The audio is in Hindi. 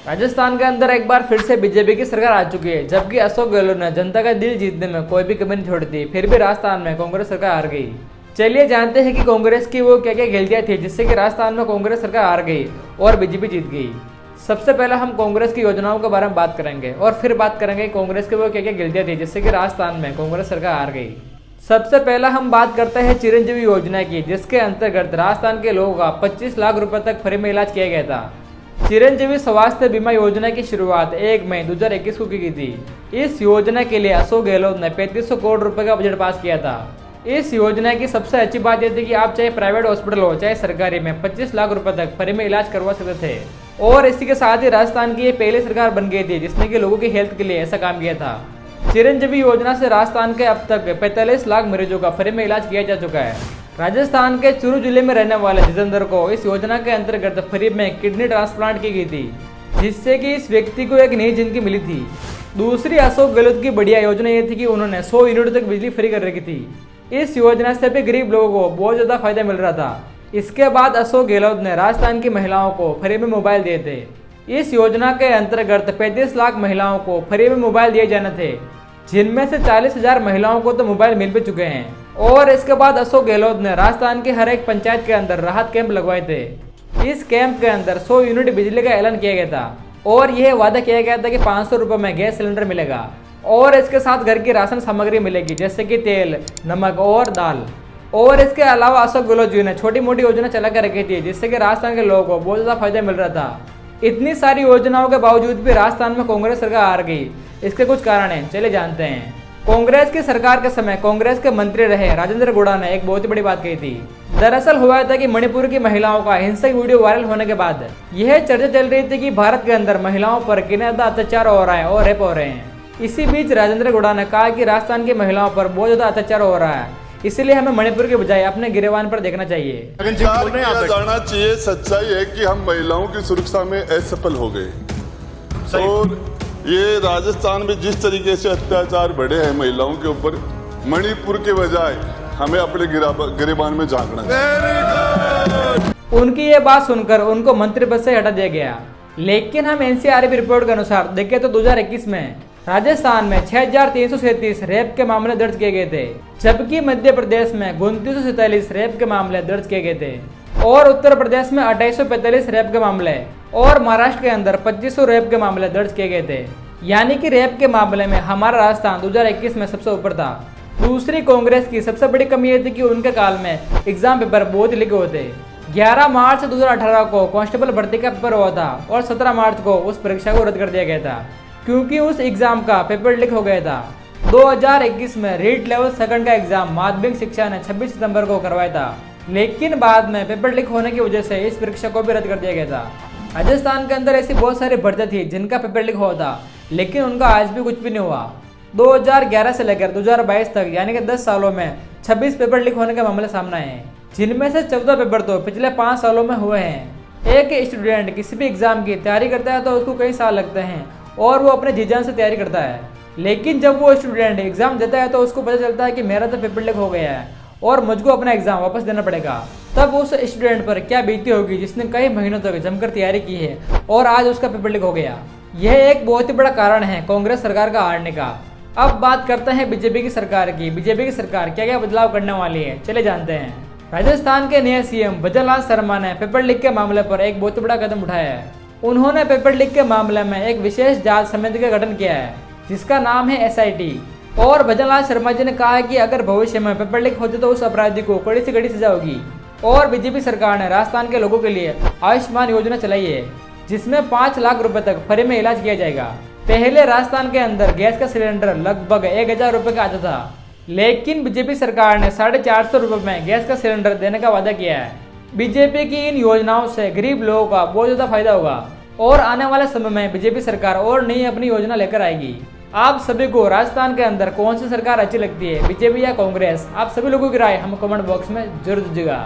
राजस्थान के अंदर एक बार फिर से बीजेपी की सरकार आ चुकी है, जबकि अशोक गहलोत ने जनता का दिल जीतने में कोई भी कमी नहीं छोड़ दी। फिर भी राजस्थान में कांग्रेस सरकार हार गई। चलिए जानते हैं कि कांग्रेस की वो क्या क्या गलतियां थी जिससे कि राजस्थान में कांग्रेस सरकार हार गई और बीजेपी जीत गई। सबसे पहले हम कांग्रेस की योजनाओं के बारे में बात करेंगे और फिर बात करेंगे कांग्रेस की वो क्या क्या गलतियां थी जिससे कि राजस्थान में कांग्रेस सरकार हार गई। सबसे पहला हम बात करते हैं चिरंजीवी योजना की, जिसके अंतर्गत राजस्थान के लोगों का 25 लाख रुपए तक फ्री में इलाज किया गया था। चिरंजीवी स्वास्थ्य बीमा योजना की शुरुआत 1 मई 2021 को की गई थी। इस योजना के लिए अशोक गहलोत ने 3500 करोड़ रुपए का बजट पास किया था। इस योजना की सबसे अच्छी बात यह थी कि आप चाहे प्राइवेट हॉस्पिटल हो चाहे सरकारी में 25 लाख रुपए तक फ्री में इलाज करवा सकते थे। और इसी के साथ ही राजस्थान की ये पहली सरकार बन गई थी जिसने कि लोगों की हेल्थ के लिए ऐसा काम किया था। चिरंजीवी योजना से राजस्थान के अब तक 45 लाख मरीजों का फ्री में इलाज किया जा चुका है। राजस्थान के चूरू जिले में रहने वाले जितेंद्र को इस योजना के अंतर्गत फ्री में किडनी ट्रांसप्लांट की गई थी, जिससे कि इस व्यक्ति को एक नई जिंदगी मिली थी। दूसरी अशोक गहलोत की बढ़िया योजना ये थी कि उन्होंने 100 यूनिट तक बिजली फ्री कर रखी थी। इस योजना से भी गरीब लोगों को बहुत ज्यादा फायदा मिल रहा था। इसके बाद अशोक गहलोत ने राजस्थान की महिलाओं को फ्री में मोबाइल दिए थे। इस योजना के अंतर्गत 35 लाख महिलाओं को फ्री में मोबाइल दिए जाने थे, जिनमें से 40,000 महिलाओं को तो मोबाइल मिल भी चुके हैं। और इसके बाद अशोक गहलोत ने राजस्थान के हर एक पंचायत के अंदर राहत कैंप लगवाए थे। इस कैंप के अंदर 100 यूनिट बिजली का ऐलान किया गया था और यह वादा किया गया था कि 500 रुपए में गैस सिलेंडर मिलेगा और इसके साथ घर की राशन सामग्री मिलेगी, जैसे कि तेल, नमक और दाल। और इसके अलावा अशोक गहलोत जी ने छोटी मोटी योजना चला कर रखी थी जिससे कि राजस्थान के लोगों को बहुत ज्यादा फायदा मिल रहा था। इतनी सारी योजनाओं के बावजूद भी राजस्थान में कांग्रेस सरकार हार गई। इसके कुछ कारण हैं, चले जानते हैं। कांग्रेस की सरकार के समय कांग्रेस के मंत्री रहे राजेंद्र गुड़ा ने एक बहुत ही बड़ी बात कही थी। दरअसल हुआ था कि मणिपुर की महिलाओं का हिंसक वीडियो वायरल होने के बाद यह चर्चा चल रही थी कि भारत के अंदर महिलाओं पर कितना अत्याचार हो रहा है और रेप हो रहे हैं। इसी बीच राजेंद्र गुड़ा ने कहा कि राजस्थान की महिलाओं पर बहुत ज्यादा अत्याचार हो रहा है, इसलिए हमें मणिपुर के बजाय अपने गिरेबान पर देखना चाहिए। जाना चाहिए। सच्चाई है कि हम महिलाओं की सुरक्षा में असफल हो गए और ये राजस्थान में जिस तरीके से अत्याचार बढ़े हैं महिलाओं के ऊपर, मणिपुर के बजाय हमें अपने गिरेबान में झांकना चाहिए। उनकी ये बात सुनकर उनको मंत्री पद से हटा दिया गया। लेकिन हम एनसीआरबी रिपोर्ट के अनुसार देखें तो 2021 में राजस्थान में 6337 रेप के मामले दर्ज किए गए थे, जबकि मध्य प्रदेश में 2947 रेप के मामले दर्ज किए गए थे और उत्तर प्रदेश में 2845 रेप के मामले और महाराष्ट्र के अंदर 2500 रेप के मामले दर्ज किए गए थे। यानी कि रेप के मामले में हमारा राजस्थान 2021 में सबसे ऊपर था। दूसरी कांग्रेस की सबसे बड़ी कमी यह थी कि उनके काल में एग्जाम पेपर बहुत लिखे हुए थे। 11 मार्च 2018 को कांस्टेबल भर्ती का पेपर हुआ था और 17 मार्च को उस परीक्षा को रद्द कर दिया गया था क्योंकि उस एग्जाम का पेपर लीक हो गया था। 2021 में रीट लेवल सेकंड का एग्जाम माध्यमिक शिक्षा ने 26 सितंबर को करवाया था, लेकिन बाद में पेपर लीक होने की वजह से इस परीक्षा को भी रद्द कर दिया गया था। राजस्थान के अंदर ऐसी बहुत सारी भर्तियां थी जिनका पेपर लीक हुआ था, लेकिन उनका आज भी कुछ भी नहीं हुआ। 2011 से लेकर 2022 तक यानी कि 10 सालों में 26 पेपर लीक होने के मामले सामने आए हैं, जिनमें से 14 पेपर तो पिछले 5 सालों में हुए हैं। एक स्टूडेंट किसी भी एग्जाम की तैयारी करता है तो उसको कई साल लगते हैं और वो अपने जी जान से तैयारी करता है, लेकिन जब वो स्टूडेंट एग्जाम देता है तो उसको पता चलता है कि मेरा तो पेपर लीक हो गया है और मुझको अपना एग्जाम वापस देना पड़ेगा। तब उस स्टूडेंट पर क्या बीती होगी जिसने कई महीनों तक जमकर तैयारी की है और आज उसका पेपर लीक हो गया। यह एक बहुत ही बड़ा कारण है कांग्रेस सरकार का हारने का। अब बात करते हैं बीजेपी की सरकार की। बीजेपी की सरकार क्या क्या बदलाव करने वाली है, चले जानते हैं। राजस्थान के नए सीएम भजनलाल शर्मा ने पेपर लीक के मामले पर एक बहुत बड़ा कदम उठाया है। उन्होंने पेपर लीक के मामले में एक विशेष जांच समिति का गठन किया है जिसका नाम है SIT। और भजनलाल शर्मा जी ने कहा है कि अगर भविष्य में पेपर लीक होते तो उस अपराधी को कड़ी से कड़ी सजा होगी। और बीजेपी सरकार ने राजस्थान के लोगों के लिए आयुष्मान योजना चलाई है जिसमें 5 लाख रुपए तक फ्री में इलाज किया जाएगा। पहले राजस्थान के अंदर गैस का सिलेंडर लगभग 1000 रुपए का आता था, लेकिन बीजेपी सरकार ने 450 रुपए में गैस का सिलेंडर देने का वादा किया है। बीजेपी की इन योजनाओं से गरीब लोगों का बहुत ज्यादा फायदा होगा और आने वाले समय में बीजेपी सरकार और नई अपनी योजना लेकर आएगी। आप सभी को राजस्थान के अंदर कौन सी सरकार अच्छी लगती है, बीजेपी या कांग्रेस? आप सभी लोगों की राय हम कमेंट बॉक्स में जरूर दीजिएगा।